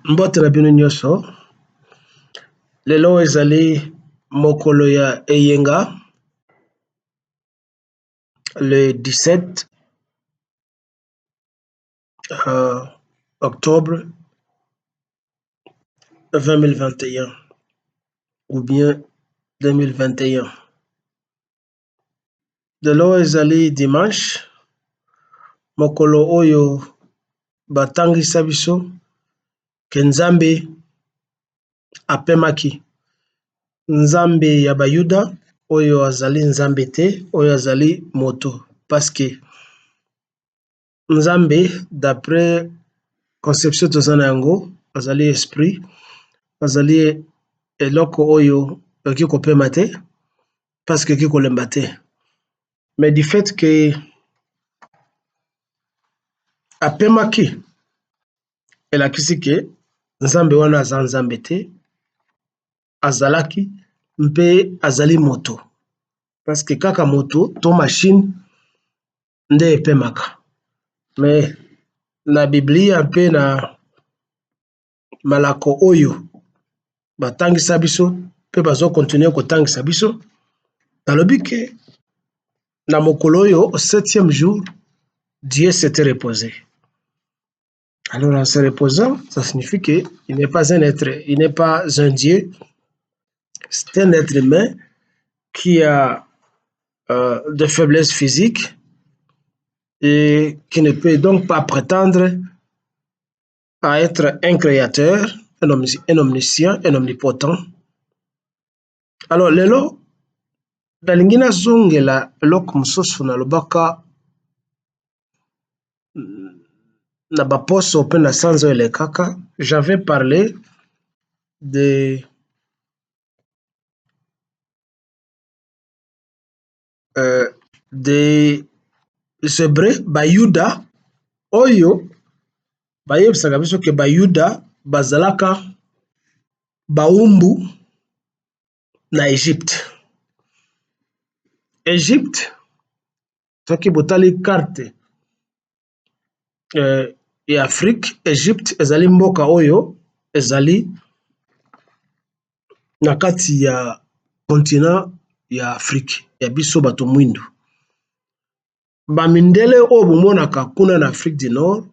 Mbote na bino nyonso. Lelo ezali mokolo ya eyenga, le 17 octobre 2021 ou bien 2021. Lelo ezali dimanche, mokolo oyo batangisa biso ke Nzambe apemaki. Nzambe ya bayuda oyo azali Nzambe te, oyo azali moto, parce que Nzambe d'après conception tozana yango azali esprit, azali eloko oyo oki kopema te, parce que oki kolemba te. Mais du fait que apemaki, elakisi ke Nzambe wana aza Nzambe te, azalaki mpe azali moto, parce que kaka moto to machine nde epemaka. Mais na Biblia mpe na malako oyo batangisa biso mpe bazo continuer kotangisa biso, talobi ke na mokolo oyo au 7e jour Dieu s'était reposé. Alors en se reposant, ça signifie que il n'est pas un être, il n'est pas un Dieu, c'est un être humain qui a de faiblesses physiques et qui ne peut donc pas prétendre à être un créateur, un omniscient, un omnipotent. Alors lelo nalingi nazongela eloko mosusu nalobaka na baposo mpe na sanza oyo elekaka. J'avais parlé des Hébreux bayuda oyo bayebisaka biso ke bayuda bazalaka baumbu na Egypte. Egypte, soki botali carte ya Afrique, Egypte ezali mboka oyo ezali na kati ya continent ya Afrique, ya biso bato mwindu. Bamindele oyo bomonaka kuna na Afrique du Nord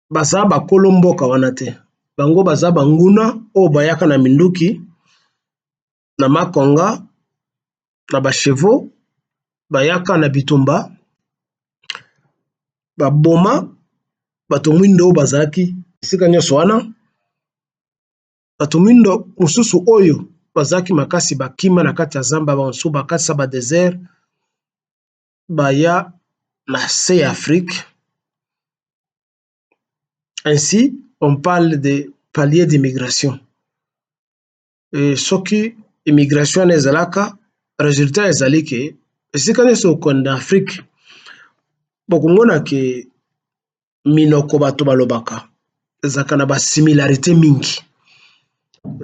baza bakolo mboka wana te, bango baza banguna oyo bayaka na minduki na makonga na bachevaux, bayaka na bitumba, baboma bato mwindo oyo bazalaki esika nyonso wana. Bato mwindo mosusu oyo bazalaki makasi bakima na kati ya zamba, bamosusu bakati ya badésert, baya na se ya Afrique. Ainsi, on parle de palier d'immigration. Soki immigration wana ezalaka, résultat ezali ke esika nyonso okonda Afrique bokomona ke minoko bato balobaka ezalaka na basimilarité mingi.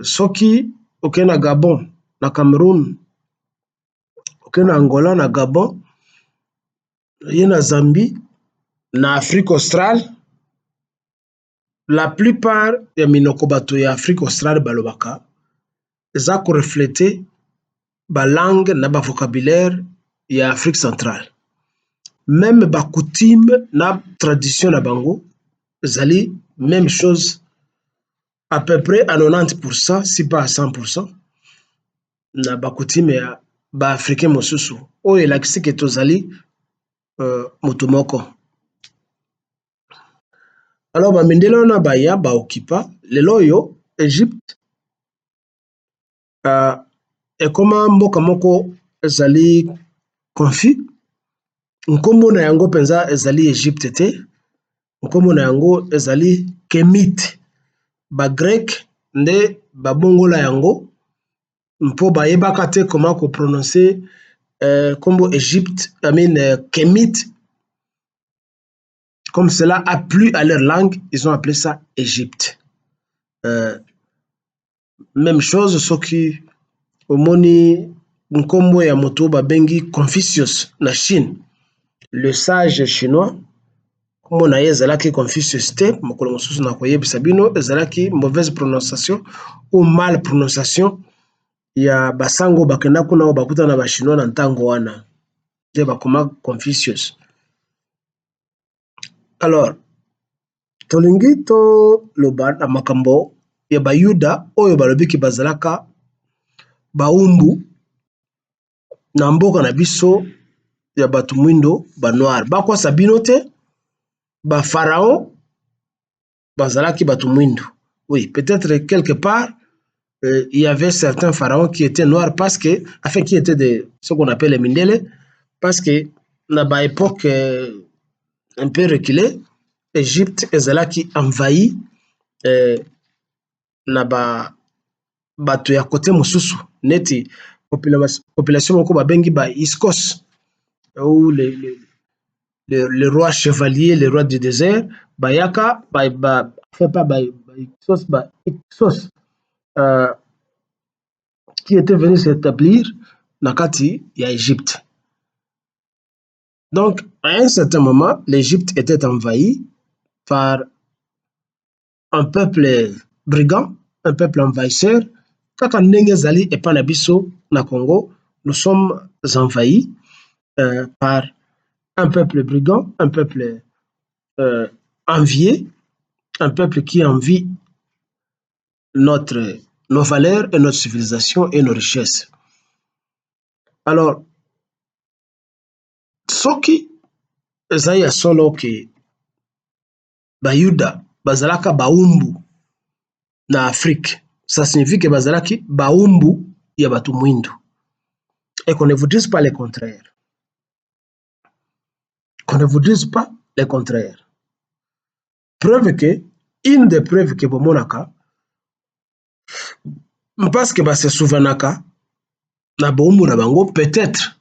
Soki okei na Gabon, na Cameroun, okei na Angola, na Gabon, ye na Zambie, na Afrique australe, la plupart ya minoko bato ya Afrique australe balobaka eza koreflete balangue na bavocabulaire ya Afrique centrale. Même bakoutume na tradition na bango ezali même chose à peu près à 90%, si pas à 100%, na bakoutume ya ba-africain mosusu oyo elakisi ke tozali moto moko. Alors bamindele wana baya baokipa lelo oyo Egypte ekoma mboka moko ezali confus. Nkombo na yango penza ezali Egypte te, nkombo na yango ezali Kémite. Ba grec nde babongola yango mpo bayebaka te comment ko prononcer kombo Egypte, Kémite. Comme cela a plu à leur langue, ils ont appelé ça Égypte. Même chose soki omoni nkombo ya moto babengi Confucius na Chine, le sage chinois. kombo na ye ezalaki Confucius te, mokolo mosusu nakoyebisa bino, ezalaki mauvaise prononciation ou mal prononciation ya basango bakenda kuna oyo bakutana na bachinois na ntango wana nde bakoma Confucius. Alors tolingi toloba na makambo ya bayuda oyo balobiki bazalaka baumbu na mboka na biso ya bato mwindo banoir. Bakwasa bino te, bapharaon bazalaki bato mwindo. Oui, peut-être quelque part il y avait certains pharaons qui étaient noirs parce que, enfin qui étaient ce qu'on appelle les Mindele, parce que na ba époque un peu reculée, Égypte ezalaki envahi na bato ya côté mosusu neti population moko babengi ba Iskos ou le roi chevalier, le roi du désert, bayaka fait pas Ixos qui était venu s'établir na kati ya Égypte. Donc à un certain moment, l'Égypte était envahie par un peuple brigand, un peuple envahisseur. Kaka ndenge ezali epai na biso na Congo, nous sommes envahis par un peuple brigand, un peuple envié, un peuple qui envie nos valeurs et notre civilisation et nos richesses. Alors, soki ezali ya solo ke bayuda bazalaka baumbu na Afrique, ça signifie que bazalaki baumbu ya bato mwindo. Et qu'on ne vous dise pas le contraire. Qu'on ne vous dise pas le contraire. Preuve que, une des preuves que bomonaka, parce que se souvenaka, na baumbu na bango, peut-être,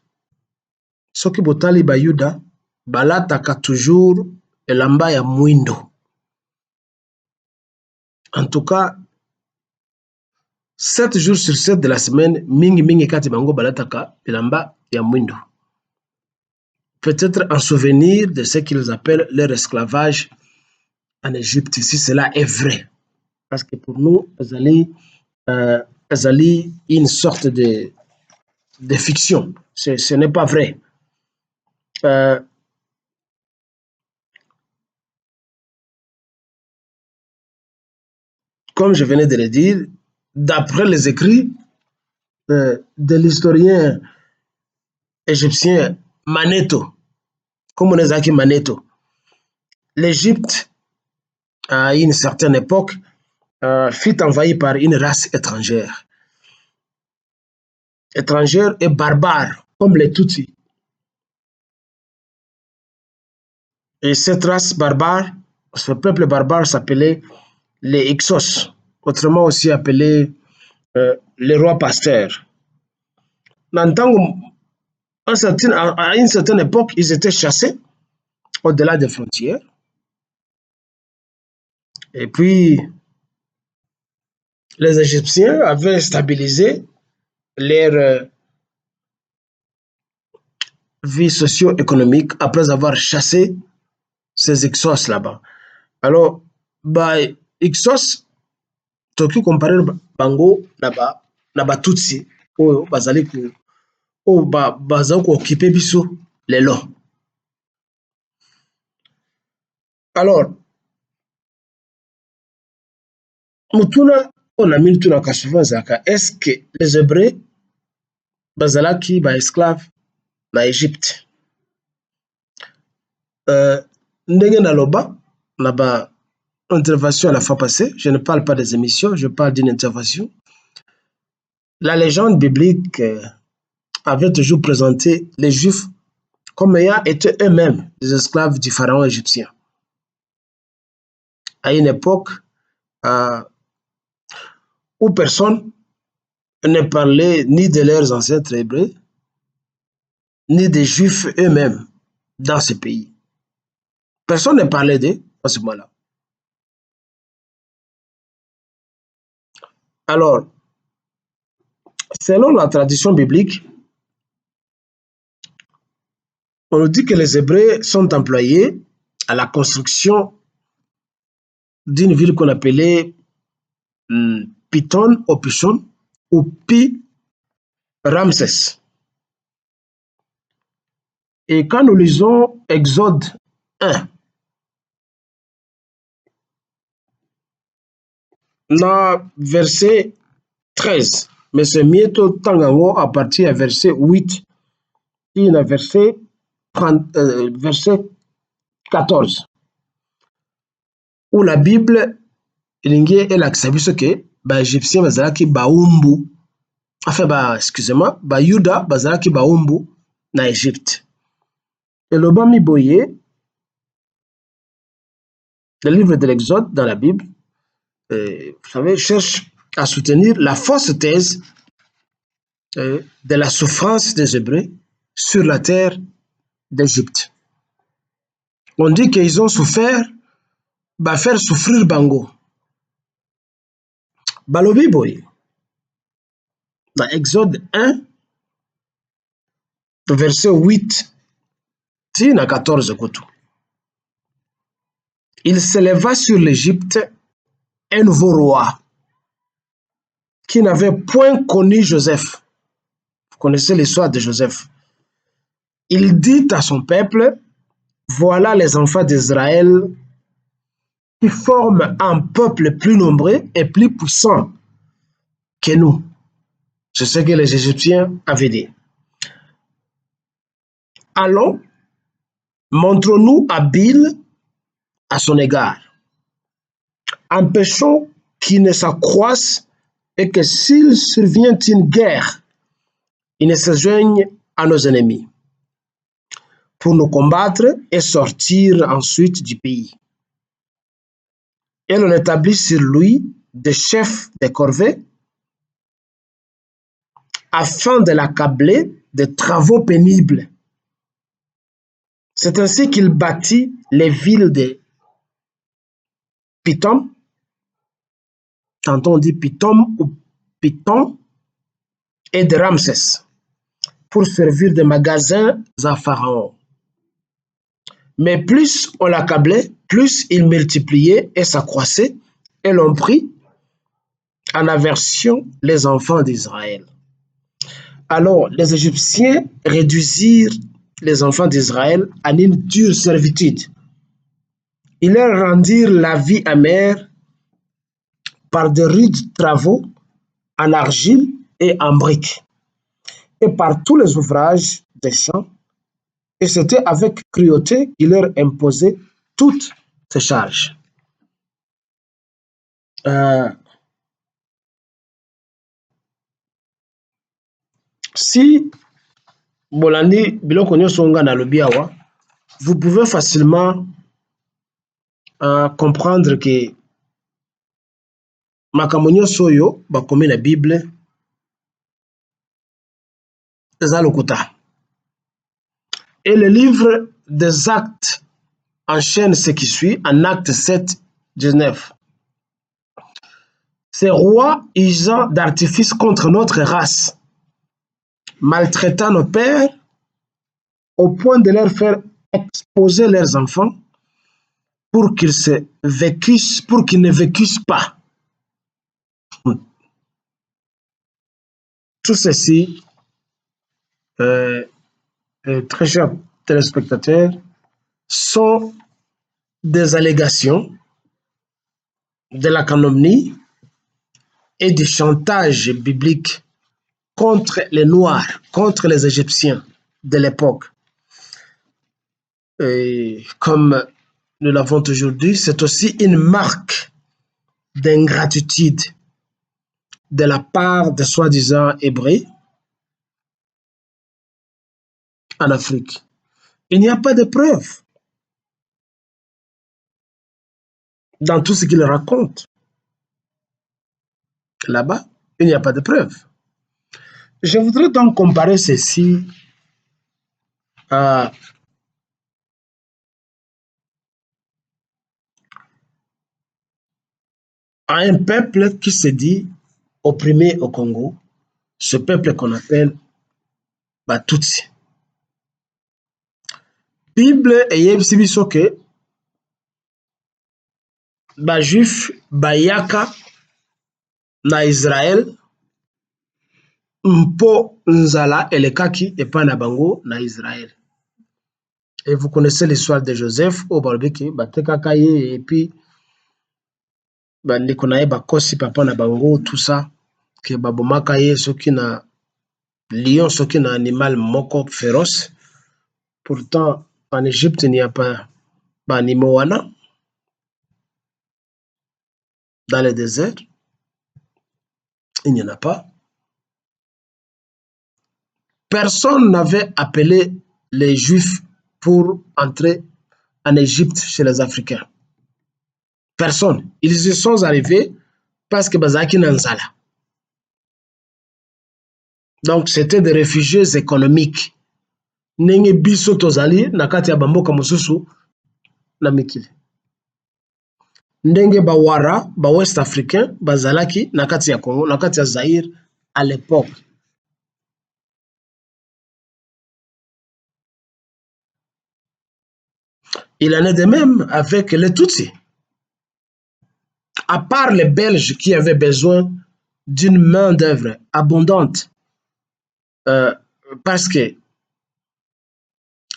soki botali bayuda, balataka toujours elamba ya mwindo. En tout cas, 7 jours sur 7 de la semaine, mingi kati bango balataka elamba ya mwindo. Peut-être en souvenir de ce qu'ils appellent leur esclavage en Égypte, si cela est vrai. Parce que pour nous, ezali une sorte de fiction. Ce n'est pas vrai. Comme je venais de le dire, d'après les écrits de l'historien égyptien Manetho, comme on est Manetho, l'Égypte, à une certaine époque, fut envahie par une race étrangère. Étrangère et barbare, comme les Tutsis. Et cette race barbare, ce peuple barbare s'appelait les Hyksos, autrement aussi appelés les rois pasteurs. À une certaine époque, ils étaient chassés au-delà des frontières. Et puis, les Égyptiens avaient stabilisé leur vie socio-économique après avoir chassé ces Hyksos là-bas. Alors, Hyksos, toki comparer bango na Batutsi oyo bazali ko occuper biso lelo. Alors, mutuna on a mis tuna souvent zaka, est-ce que les Hébreux bazalaki ba esclaves na Égypte? Ndenge naloba na ba intervention à la fois passée, je ne parle pas des émissions, je parle d'une intervention. La légende biblique avait toujours présenté les Juifs comme ayant été eux-mêmes des esclaves du pharaon égyptien. À une époque où personne ne parlait ni de leurs ancêtres hébreux, ni des Juifs eux-mêmes dans ce pays. Personne ne parlait d'eux à ce moment-là. Alors, selon la tradition biblique, on nous dit que les Hébreux sont employés à la construction d'une ville qu'on appelait Piton au Pichon ou Pi Ramsès. Et quand nous lisons Exode 1, na verset 13, mais c'est mieux tangango à partir du verset 8 et na verset 14, où la Bible elingi elakisa biso ke baégyptien bazalaki baumbu, enfin excusez-moi, bayuda bazalaki baumbu na Égypte. Elobami boye, le livre de l'Exode dans la Bible, vous savez, cherche à soutenir la fausse thèse de la souffrance des Hébreux sur la terre d'Égypte. On dit qu'ils ont souffert, faire souffrir Bango. Balobi boye, dans Exode 1, verset 8, à 14 koto. Il s'éleva sur l'Égypte un nouveau roi qui n'avait point connu Joseph. Vous connaissez l'histoire de Joseph. Il dit à son peuple, voilà les enfants d'Israël qui forment un peuple plus nombreux et plus puissant que nous. C'est ce que les Égyptiens avaient dit. Allons, montrons-nous habiles à son égard. Empêchons qu'il ne s'accroisse et que s'il survient une guerre, il ne se joigne à nos ennemis pour nous combattre et sortir ensuite du pays. Et l'on établit sur lui des chefs de corvée afin de l'accabler de travaux pénibles. C'est ainsi qu'il bâtit les villes de Pitom, tantôt on dit Pitom ou Piton, et de Ramsès, pour servir de magasins à Pharaon. Mais plus on l'accablait, plus il multipliait et s'accroissait, et l'on prit en aversion les enfants d'Israël. Alors les Égyptiens réduisirent les enfants d'Israël à une dure servitude. Ils leur rendirent la vie amère par de rudes travaux en argile et en briques, et par tous les ouvrages des champs, et c'était avec cruauté qu'il leur imposait toutes ces charges. Si Bolandi biloko nyonso nga nalobi awa, vous pouvez facilement comprendre que makambo nyonso oyo bakomi na Bible eza lokuta. Et le livre des Actes enchaîne ce qui suit en Acte 7, 19. Ces rois usant d'artifices contre notre race, maltraitant nos pères au point de leur faire exposer leurs enfants pour qu'ils ne vécussent pas. Tout ceci, très chers téléspectateurs, sont des allégations de la calomnie et du chantage biblique contre les Noirs, contre les Égyptiens de l'époque. Et comme nous l'avons toujours dit, c'est aussi une marque d'ingratitude de la part des soi-disant Hébreux en Afrique. Il n'y a pas de preuves dans tout ce qu'ils racontent. Là-bas, il n'y a pas de preuves. Je voudrais donc comparer ceci à un peuple qui se dit opprimé au Congo, ce peuple qu'on appelle Tutsi. Bible eyebisi biso ke bajuif bayaka na Israël mpo nzala elekaki epai na bango na Israël. Et vous connaissez l'histoire de Joseph au barbeki batekaka ye et puis bandeko na ye bakosi papa na bango tout ça que babomaka ye soki na lion soki na animal moko féroce. Pourtant en Égypte il n'y a pas banimaux wana dans le désert, il n'y en a pas. Personne n'avait appelé les Juifs pour entrer en Égypte chez les Africains. Personne. Ils y sont arrivés parce que bazaki nanzala. Donc c'était des réfugiés économiques. Nenge biso tozali na kati ya bamboka mosusu na mikili. Ndenge bawara ba West Africain bazalaki na kati ya Congo, na kati ya Zaïre à l'époque. Il en est de même avec les Tutsis. À part les Belges qui avaient besoin d'une main-d'œuvre abondante, parce que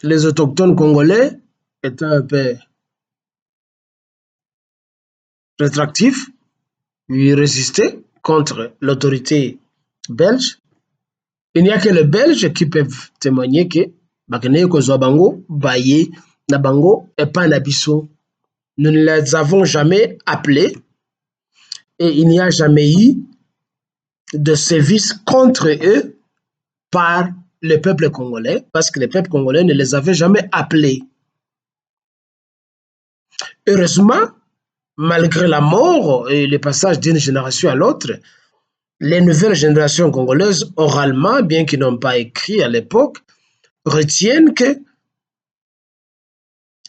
les autochtones congolais étaient un peu rétractifs, ils résistaient contre l'autorité belge. Il n'y a que les Belges qui peuvent témoigner que bakene kozwa bango baye na bango epa na biso. Nous ne les avons jamais appelés et il n'y a jamais eu de sévices contre eux par le peuple congolais parce que le peuple congolais ne les avait jamais appelés. Heureusement, malgré la mort et le passage d'une génération à l'autre, les nouvelles générations congolaises, oralement, bien qu'ils n'ont pas écrit à l'époque, retiennent que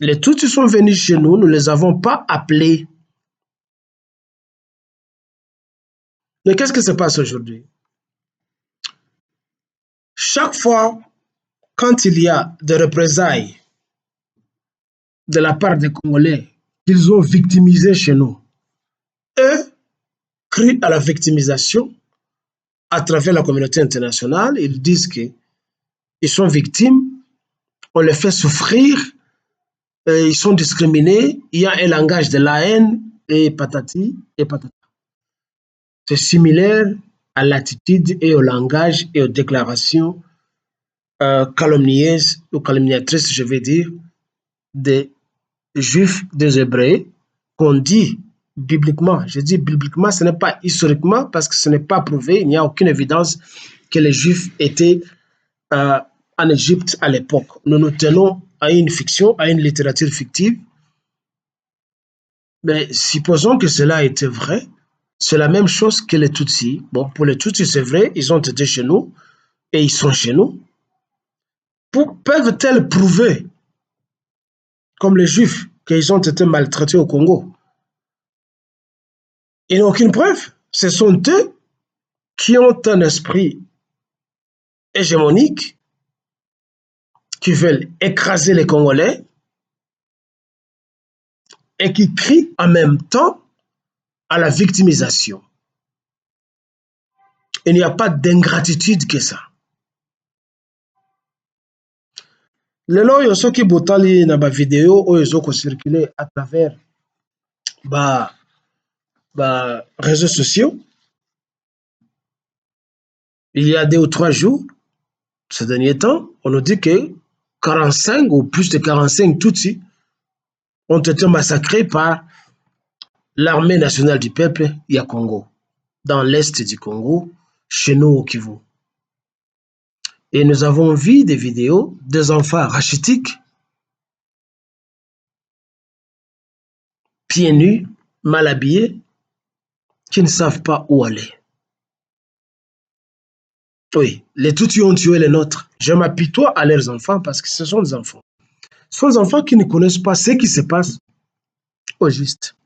les Tutsis sont venus chez nous, nous ne les avons pas appelés. Mais qu'est-ce qui se passe aujourd'hui? Chaque fois, quand il y a des représailles de la part des Congolais qu'ils ont victimisés chez nous, eux crient à la victimisation à travers la communauté internationale. Ils disent qu'ils sont victimes, on les fait souffrir, ils sont discriminés, il y a un langage de la haine et patati et patata. C'est similaire à l'attitude et au langage et aux déclarations calomnieuses ou calomniatrices, je vais dire, des Juifs, des Hébreux, qu'on dit bibliquement. Je dis bibliquement, ce n'est pas historiquement parce que ce n'est pas prouvé, il n'y a aucune évidence que les Juifs étaient en Égypte à l'époque. Nous nous tenons à une fiction, à une littérature fictive. Mais supposons que cela était vrai, c'est la même chose que les Tutsis. Bon, pour les Tutsis, c'est vrai, ils ont été chez nous et ils sont chez nous. Peuvent-elles prouver, comme les Juifs, qu'ils ont été maltraités au Congo? Ils n'ont aucune preuve. Ce sont eux qui ont un esprit hégémonique, qui veulent écraser les Congolais et qui crient en même temps à la victimisation. Il n'y a pas d'ingratitude que ça. Lelo oyo soki botali na ba vidéo oyo ezoko-circuler à travers réseaux sociaux, il y a 2 ou 3 jours, ces derniers temps, on nous dit que 45 ou plus de 45 Tutsis ont été massacrés par l'armée nationale du peuple ya Congo, dans l'est du Congo, chez nous au Kivu. Et nous avons vu des vidéos des enfants rachitiques, pieds nus, mal habillés, qui ne savent pas où aller. Oui, les Tutsis ont tué les nôtres. Je m'apitoie à leurs enfants parce que ce sont des enfants. Ce sont des enfants qui ne connaissent pas ce qui se passe au juste.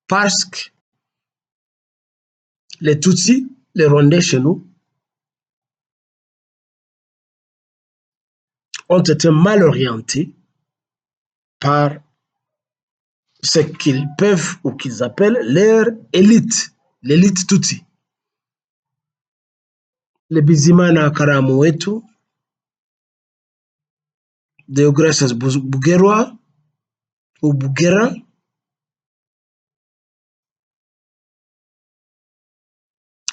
Parce que les Tutsis, les Rwandais chez nous, ont été mal orientés par ce qu'ils peuvent ou qu'ils appellent leur élite, l'élite Tutsi. Le Bizimana Karamu wetu, Deogratias Bugerwa ou Bugera,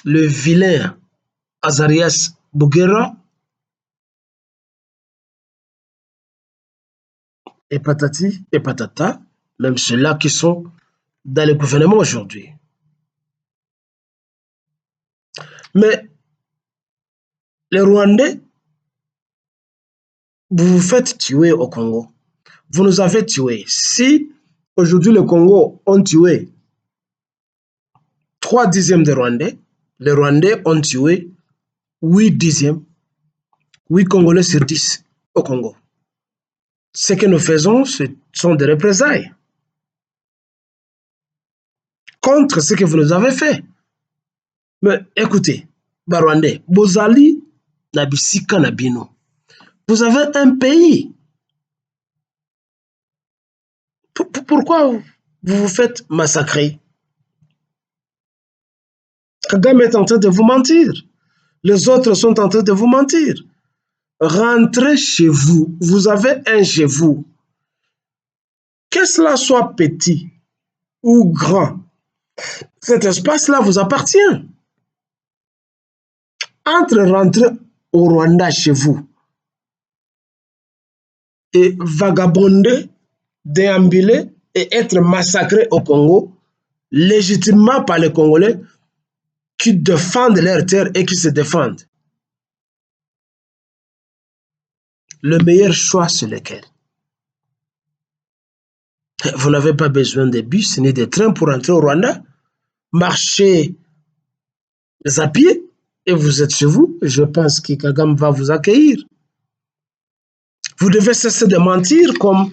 le vilain Azarias Bugera, et patati et patata, même ceux-là qui sont dans le gouvernement aujourd'hui. Mais les Rwandais, vous vous faites tuer au Congo. Vous nous avez tués. Si aujourd'hui le Congo ont tué 3 dixièmes des Rwandais, les Rwandais ont tué 8 dixièmes, 8 Congolais sur 10 au Congo. Ce que nous faisons, ce sont des représailles contre ce que vous nous avez fait. Mais écoutez, Barwandais, Bozali, Nabisika, Nabino, vous avez un pays. Pourquoi vous vous faites massacrer? Kagame est en train de vous mentir. Les autres sont en train de vous mentir. Rentrez chez vous. Vous avez un chez vous. Que cela soit petit ou grand, cet espace-là vous appartient. Entre rentrer au Rwanda chez vous et vagabonder, déambuler et être massacré au Congo, légitimement par les Congolais qui défendent leur terre et qui se défendent. Le meilleur choix, c'est lequel? Vous n'avez pas besoin de bus ni de trains pour entrer au Rwanda. Marchez à pied et vous êtes chez vous. Je pense que Kagame va vous accueillir. Vous devez cesser de mentir comme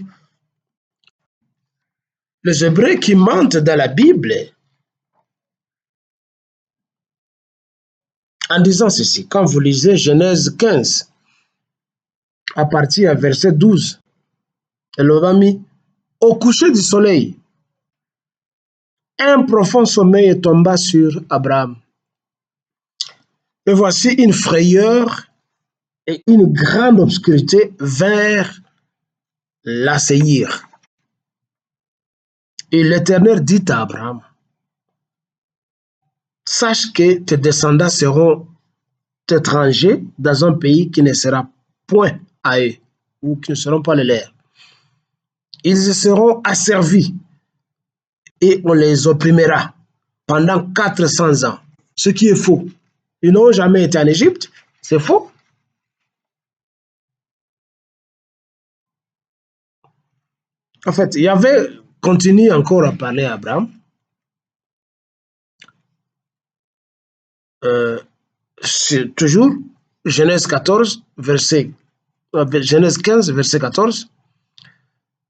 les Hébreux qui mentent dans la Bible en disant ceci. Quand vous lisez Genèse 15, à partir du verset 12, elle aura mis au coucher du soleil, un profond sommeil tomba sur Abraham. Et voici une frayeur et une grande obscurité vers l'assaillir. Et l'Éternel dit à Abraham, sache que tes descendants seront étrangers dans un pays qui ne sera point à eux, ou qui ne seront pas les leurs. Ils seront asservis et on les opprimera pendant 400 ans, ce qui est faux. Ils n'ont jamais été en Égypte, c'est faux. En fait, Yahvé continue encore à parler à Abraham. C'est toujours Genèse 14, Genèse 15, verset 14.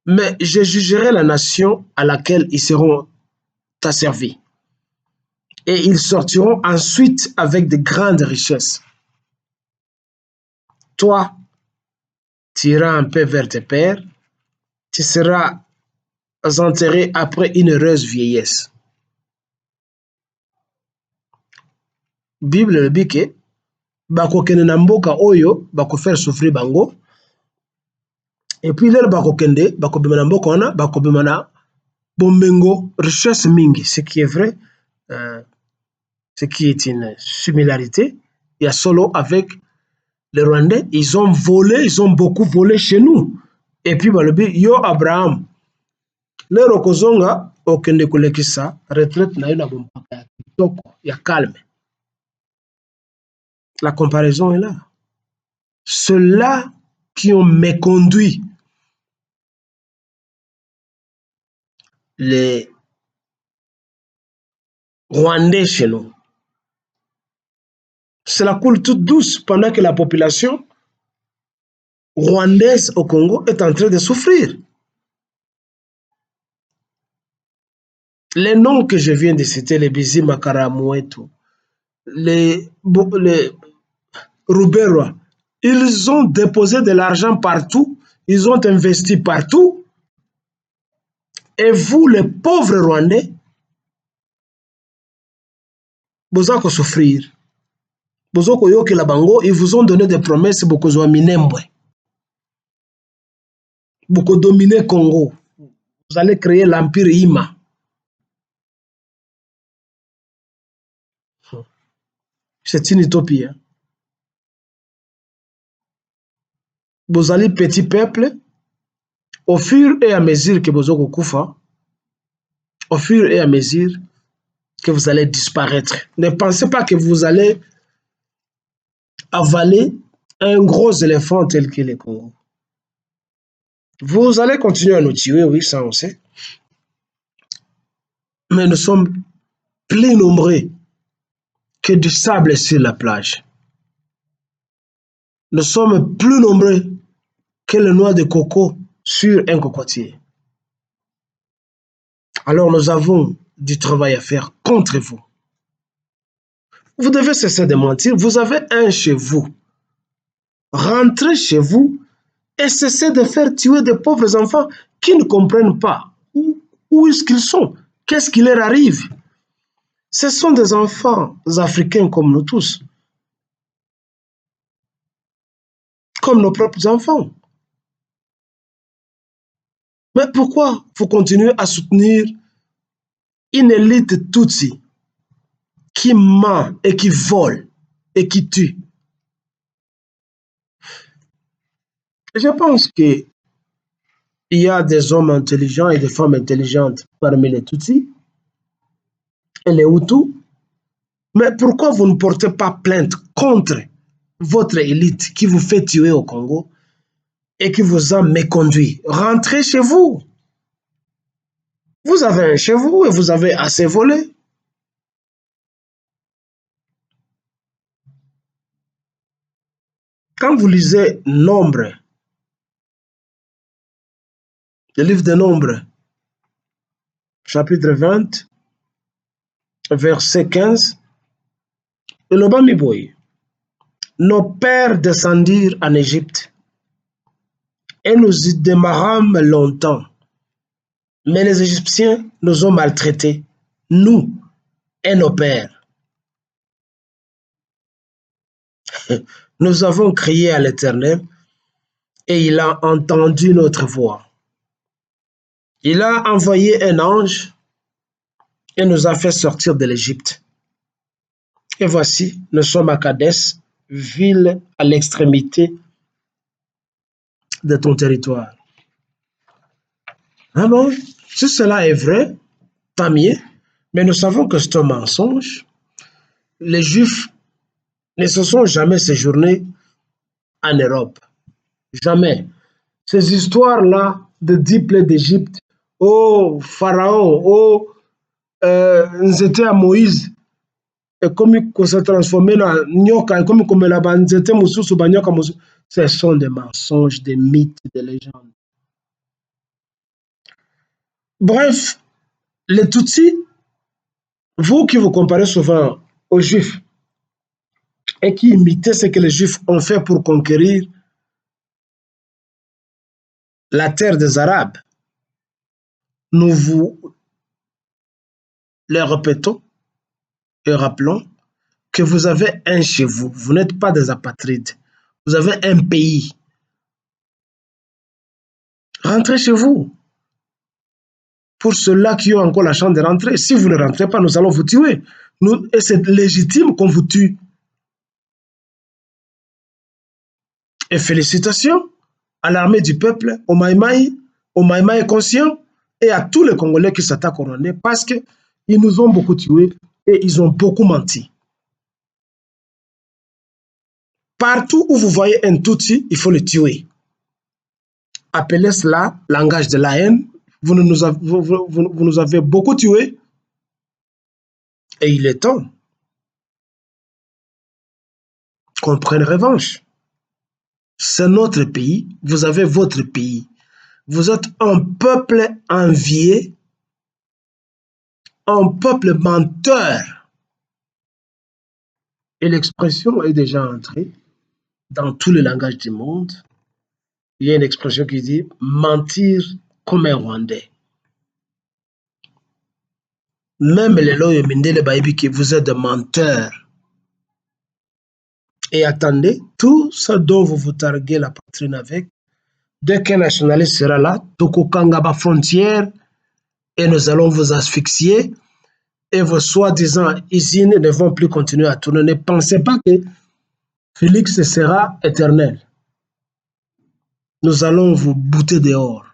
Mais je jugerai la nation à laquelle ils seront asservis. Et ils sortiront ensuite avec de grandes richesses. Toi, tu iras un peu vers tes pères, tu seras enterré après une heureuse vieillesse. Bible elobi ke bakokende na mboka oyo bakofaire souffrir bango, et puis lelo bakokende bakobima na mboka wana bakobima na bombengo richesse mingi, ce qui est vrai, ce qui est une similarité. Il y a solo avec les Rwandais, ils ont volé, ils ont beaucoup volé chez nous. Et puis balobi yo Abraham lelo kozonga okende kolekisa retraite na yo na bompaka ya kitoko ya calme. La comparaison est là. Ceux-là qui ont méconduit les Rwandais chez nous, cela coule toute douce pendant que la population rwandaise au Congo est en train de souffrir. Les noms que je viens de citer, les Bizima Karamouetou, les Ruberwa, ils ont déposé de l'argent partout, ils ont investi partout, Et vous, les pauvres Rwandais, vous allez souffrir. Vous allez bango, ils vous ont donné des promesses beaucoup de minembwe. Beaucoup dominer Congo. Vous allez créer l'empire Ima. C'est une utopie. Hein? Vous allez petit peuple, au fur et à mesure que vous allez koufa, au fur et à mesure que vous allez disparaître. Ne pensez pas que vous allez avaler un gros éléphant tel que le Congo. Vous allez continuer à nous tuer, oui, ça on sait. Mais nous sommes plus nombreux que du sable sur la plage. Nous sommes plus nombreux que le noix de coco sur un cocotier. Alors nous avons du travail à faire contre vous. Vous devez cesser de mentir. Vous avez un chez vous. Rentrez chez vous et cessez de faire tuer des pauvres enfants qui ne comprennent pas où est-ce qu'ils sont, qu'est-ce qui leur arrive. Ce sont des enfants africains comme nous tous, comme nos propres enfants. Mais pourquoi vous continuez à soutenir une élite tutsi qui ment et qui vole et qui tue? Je pense qu'il y a des hommes intelligents et des femmes intelligentes parmi les Tutsis et les Hutus. Mais pourquoi vous ne portez pas plainte contre votre élite qui vous fait tuer au Congo et qui vous a méconduit? Rentrez chez vous. Vous avez un chez vous et vous avez assez volé. Quand vous lisez Nombre, le livre de Nombre, chapitre 20, verset 15, et le Bamiboy, nos pères descendirent en Égypte et nous y demeurâmes longtemps. Mais les Égyptiens nous ont maltraités, nous et nos pères. Nous avons crié à l'Éternel et il a entendu notre voix. Il a envoyé un ange et nous a fait sortir de l'Égypte. Et voici, nous sommes à Kadès, ville à l'extrémité de ton territoire. Ah bon, si cela est vrai, tant mieux, mais nous savons que c'est un mensonge. Les Juifs ne se sont jamais séjournés en Europe. Jamais. Ces histoires-là de 10 plaies d'Égypte, oh Pharaon, oh Nzete à Moïse, et comme il s'est transformé en nyoka, comme il a Nzete Moussousou, ce sont des mensonges, des mythes, des légendes. Bref, les Tutsis, vous qui vous comparez souvent aux Juifs et qui imitez ce que les Juifs ont fait pour conquérir la terre des Arabes, nous vous le répétons et rappelons que vous avez un chez vous. Vous n'êtes pas des apatrides. Vous avez un pays. Rentrez chez vous. Pour ceux-là qui ont encore la chance de rentrer, si vous ne rentrez pas, nous allons vous tuer. Et c'est légitime qu'on vous tue. Et félicitations à l'armée du peuple, au Maïmaï conscient, et à tous les Congolais qui s'attaquent au Rwandais parce qu'ils nous ont beaucoup tués et ils ont beaucoup menti. Partout où vous voyez un Tutsi, il faut le tuer. Appelez cela langage de la haine. Vous nous avez beaucoup tués et il est temps qu'on prenne revanche. C'est notre pays, vous avez votre pays. Vous êtes un peuple envié, un peuple menteur. Et l'expression est déjà entrée dans tous les langages du monde. Il y a une expression qui dit mentir comme un Rwandais. Même les loyaux Mindele Baïbi que vous êtes des menteurs. Et attendez, tout ce dont vous vous targuez la poitrine avec, dès qu'un nationaliste sera là, Tokokangaba frontière, et nous allons vous asphyxier, et vos soi-disant usines ne vont plus continuer à tourner. Ne pensez pas que Félix sera éternel. Nous allons vous bouter dehors.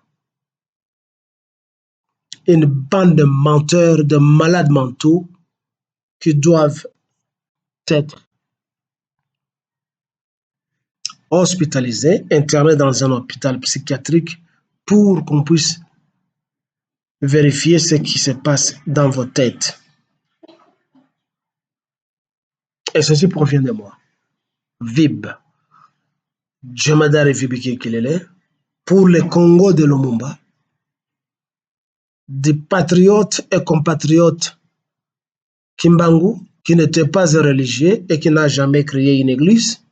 Une bande de menteurs, de malades mentaux qui doivent être hospitalisés, internés dans un hôpital psychiatrique pour qu'on puisse vérifier ce qui se passe dans vos têtes. Et ceci provient de moi. Vib, Jemadari Vibiki Kilele, pour le Congo de Lumumba, des patriotes et compatriotes Kimbangu, qui n'était pas un religieux et qui n'a jamais créé une église,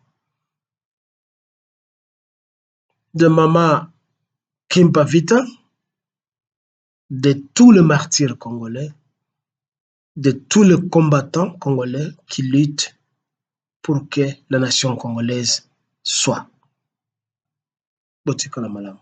de Mama Kimpavita, de tous les martyrs congolais, de tous les combattants congolais qui luttent pour que la nation congolaise soit. Botikala Malam.